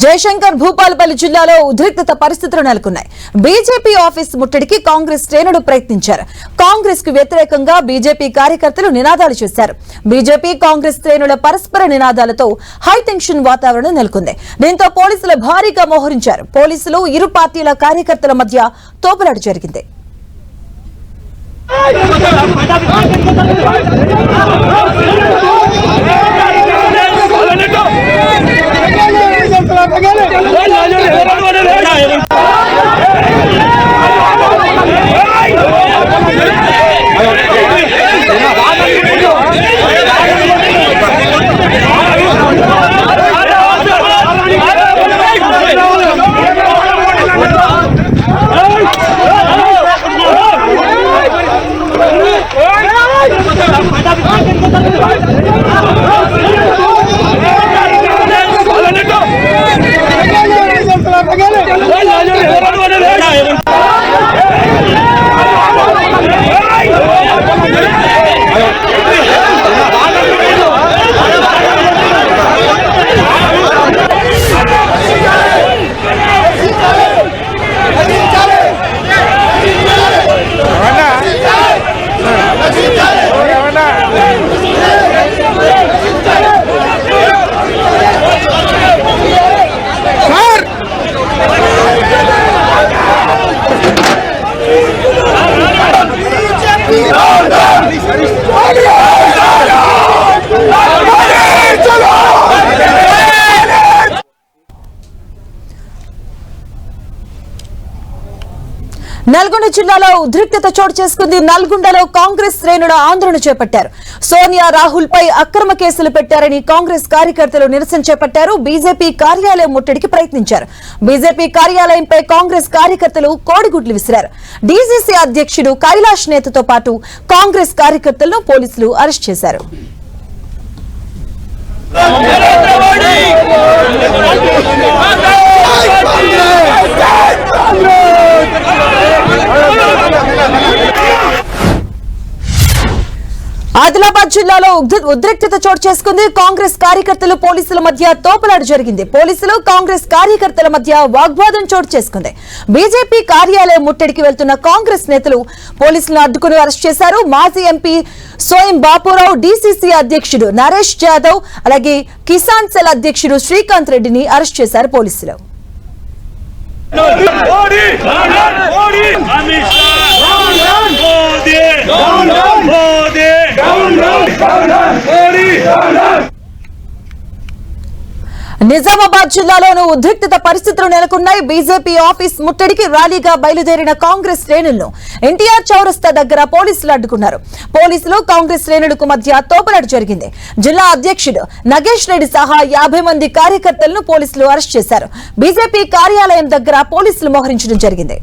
జయశంకర్ భూపాలపల్లి జిల్లాలో ఉద్రిక్తత పరిస్థితులు నెలకొన్నాయి. బీజేపీ ఆఫీస్ ముట్టడికి కాంగ్రెస్ శ్రేణులు ప్రయత్నించారు. కాంగ్రెస్ కు వ్యతిరేకంగా బీజేపీ కార్యకర్తలు నినాదాలు చేశారు. బీజేపీ కాంగ్రెస్ శ్రేణుల పరస్పర నినాదాలతో హైటెన్షన్ వాతావరణం నెలకొంది. దీంతో పోలీసులు భారీగా మోహరించారు. పోలీసులు ఇరు పార్టీల కార్యకర్తల మధ్య తోపులాట జరిగింది. నల్గొండ జిల్లాలో ఉద్రిక్తత చోటు చేసుకుంది. నల్గొండలో కాంగ్రెస్ శ్రేణుల ఆందోళన చేపట్టారు. సోనియా రాహుల్ పై అక్రమ కేసులు పెట్టారని కాంగ్రెస్ కార్యకర్తలు నిరసన చేపట్టారు. బీజేపీ కార్యాలయం ముట్టడికి ప్రయత్నించారు. బీజేపీ కార్యాలయంపై కాంగ్రెస్ కార్యకర్తలు కోడిగుడ్లు విసిరారు. డీసీసీ అధ్యక్షుడు కైలాష్ నేతతో పాటు కాంగ్రెస్ కార్యకర్తలను పోలీసులు అరెస్ట్ చేశారు. ఆదిలాబాద్ జిల్లాలో ఉద్రిక్తత చోటు చేసుకుంది. కాంగ్రెస్ కార్యకర్తలు పోలీసుల మధ్య తోపులాట జరిగింది. పోలీసులు కాంగ్రెస్ కార్యకర్తల మధ్య వాగ్వాదం చోటు చేసుకుంది. బీజేపీ కార్యాలయం ముట్టడికి వెళ్తున్న కాంగ్రెస్ నేతలు పోలీసులను అడ్డుకుని అరెస్ట్ చేశారు. మాజీ ఎంపీ సోయం బాపురావు, డీసీసీ అధ్యక్షుడు నరేష్ జాదవ్, అలాగే కిసాన్ సెల్ అధ్యక్షుడు శ్రీకాంత్ రెడ్డిని అరెస్ట్ చేశారు పోలీసులు. నిజామాబాద్ జిల్లాలోనూ ఉద్రిక్తత పరిస్థితులు నెలకొన్నాయి. బీజేపీ ఆఫీస్ ముట్టడికి ర్యాలీగా బయలుదేరిన కాంగ్రెస్ శ్రేణులను ఎన్టీఆర్ చౌరస్తా దగ్గర పోలీసులు అడ్డుకున్నారు. పోలీసులు కాంగ్రెస్ శ్రేణులకు మధ్య తోపులాట జరిగింది. జిల్లా అధ్యక్షుడు నగేష్ రెడ్డి సహా 50 మంది కార్యకర్తలను పోలీసులు అరెస్ట్ చేశారు. బీజేపీ కార్యాలయం దగ్గర పోలీసులు మోహరించడం జరిగింది.